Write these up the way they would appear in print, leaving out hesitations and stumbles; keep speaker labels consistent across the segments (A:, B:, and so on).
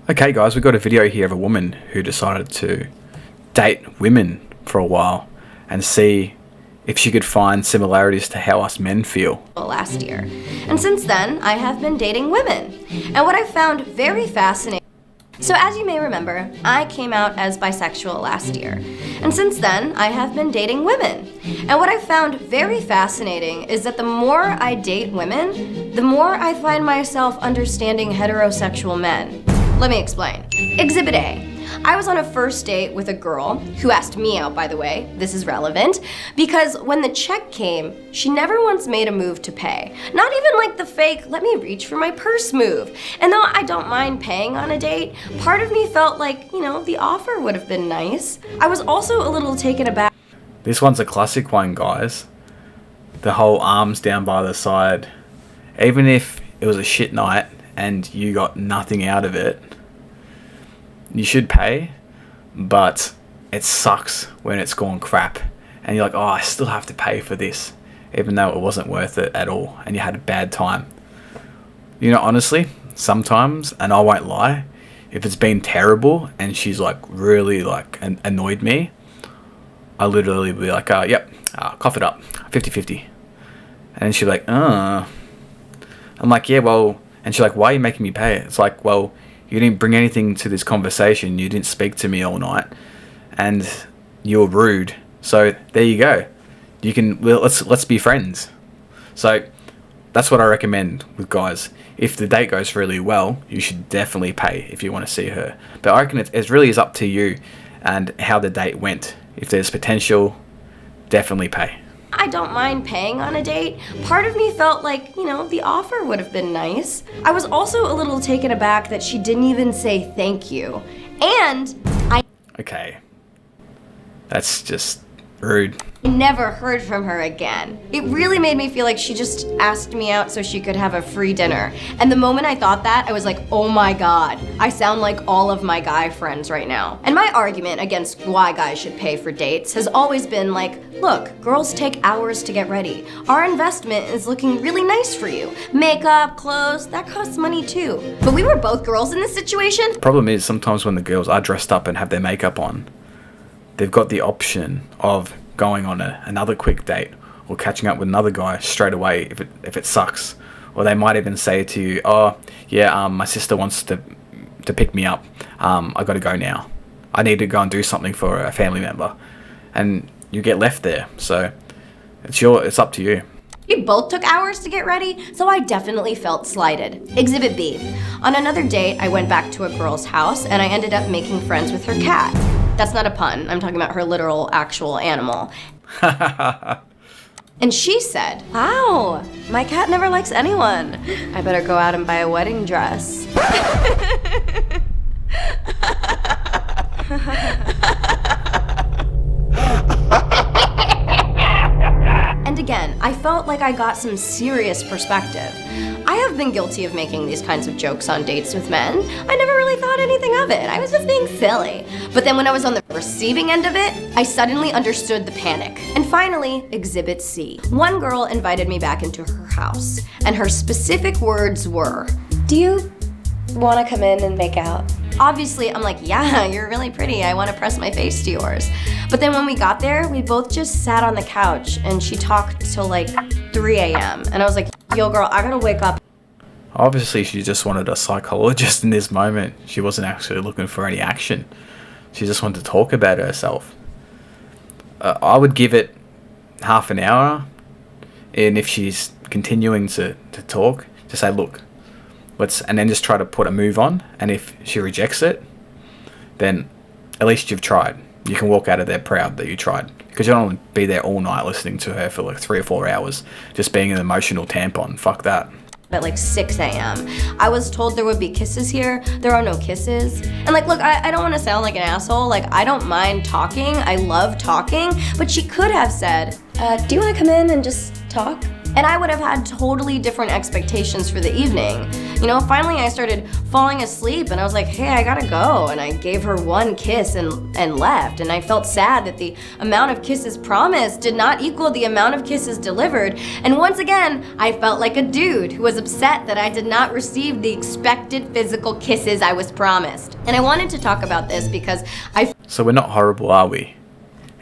A: Okay guys, we've got a video here of a woman who decided to date women for a while and see if she could find similarities to how us men feel.
B: Last year. And since then, I have been dating women. And what I found very fascinating. So as you may remember, I came out as bisexual last year. And since then, I have been dating women. And what I found very fascinating is that the more I date women, the more I find myself understanding heterosexual men. Let me explain. Exhibit A. I was on a first date with a girl who asked me out, by the way, this is relevant, because when the check came, she never once made a move to pay. Not even like the fake, let me reach for my purse move. And though I don't mind paying on a date, part of me felt like, the offer would have been nice. I was also a little taken aback.
A: This one's a classic one, guys. The whole arms down by the side. Even if it was a shit night and you got nothing out of it, you should pay, but it sucks when it's gone crap and you're like, oh, I still have to pay for this, even though it wasn't worth it at all and you had a bad time. Honestly, sometimes, and I won't lie, if it's been terrible and she's really annoyed me, I literally be like, yep, cough it up, 50-50. And she'll be like, I'm like, yeah, well, and she's like, why are you making me pay? It's like, well, you didn't bring anything to this conversation. You didn't speak to me all night, and you were rude. So there you go. Let's be friends. So that's what I recommend with guys. If the date goes really well, you should definitely pay if you want to see her. But I reckon it really is up to you and how the date went. If there's potential, definitely pay.
B: I don't mind paying on a date. Part of me felt like, the offer would have been nice. I was also a little taken aback that she didn't even say thank you. And
A: Okay. That's just rude.
B: I never heard from her again. It really made me feel like she just asked me out so she could have a free dinner. And the moment I thought that, I was like, oh my god, I sound like all of my guy friends right now. And my argument against why guys should pay for dates has always been like, look, girls take hours to get ready. Our investment is looking really nice for you. Makeup, clothes, that costs money too. But we were both girls in this situation.
A: The problem is sometimes when the girls are dressed up and have their makeup on, they've got the option of going on another quick date or catching up with another guy straight away if it sucks. Or they might even say to you, oh yeah, my sister wants to pick me up, I gotta go now, I need to go and do something for a family member, and you get left there. So it's up to you.
B: We both took hours to get ready, so I definitely felt slighted. Exhibit B. On another date, I went back to a girl's house and I ended up making friends with her cat. That's not a pun, I'm talking about her literal, actual animal. And she said, wow, my cat never likes anyone. I better go out and buy a wedding dress. And again, I felt like I got some serious perspective. I have been guilty of making these kinds of jokes on dates with men. I never really thought anything of it. I was just being silly. But then when I was on the receiving end of it, I suddenly understood the panic. And finally, Exhibit C. One girl invited me back into her house, and her specific words were, do you want to come in and make out? Obviously, I'm like, yeah, you're really pretty. I want to press my face to yours. But then when we got there, we both just sat on the couch and she talked till like 3 a.m. And I was like, yo girl, I gotta wake up.
A: Obviously, she just wanted a psychologist in this moment. She wasn't actually looking for any action. She just wanted to talk about herself. I would give it half an hour. And if she's continuing to talk, just say, look, and then just try to put a move on. And if she rejects it, then at least you've tried. You can walk out of there proud that you tried, because you don't want to be there all night listening to her for like 3 or 4 hours, just being an emotional tampon. Fuck that.
B: At like 6 a.m. I was told there would be kisses here. There are no kisses. And like, look, I don't want to sound like an asshole. Like, I don't mind talking. I love talking. But she could have said, do you want to come in and just talk? And I would have had totally different expectations for the evening. Finally I started falling asleep and I was like, hey, I gotta go. And I gave her one kiss and left. And I felt sad that the amount of kisses promised did not equal the amount of kisses delivered. And once again, I felt like a dude who was upset that I did not receive the expected physical kisses I was promised. And I wanted to talk about this because
A: So we're not horrible, are we?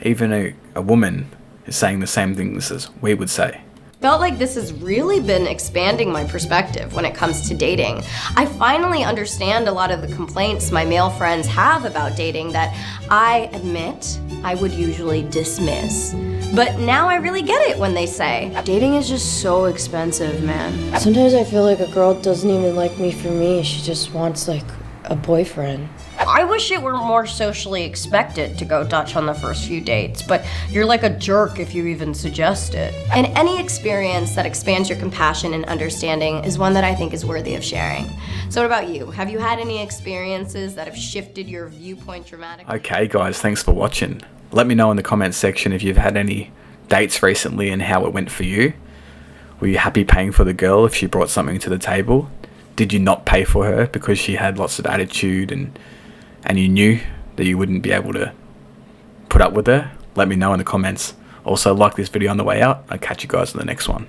A: Even a woman is saying the same things as we would say.
B: felt like this has really been expanding my perspective when it comes to dating. I finally understand a lot of the complaints my male friends have about dating that I admit I would usually dismiss. But now I really get it when they say, dating is just so expensive, man.
C: Sometimes I feel like a girl doesn't even like me for me. She just wants like a boyfriend.
B: I wish it were more socially expected to go Dutch on the first few dates, but you're like a jerk if you even suggest it. And any experience that expands your compassion and understanding is one that I think is worthy of sharing. So what about you? Have you had any experiences that have shifted your viewpoint dramatically?
A: Okay guys, thanks for watching. Let me know in the comments section if you've had any dates recently and how it went for you. Were you happy paying for the girl if she brought something to the table? Did you not pay for her because she had lots of attitude and you knew that you wouldn't be able to put up with her? Let me know in the comments. Also, like this video on the way out. I'll catch you guys in the next one.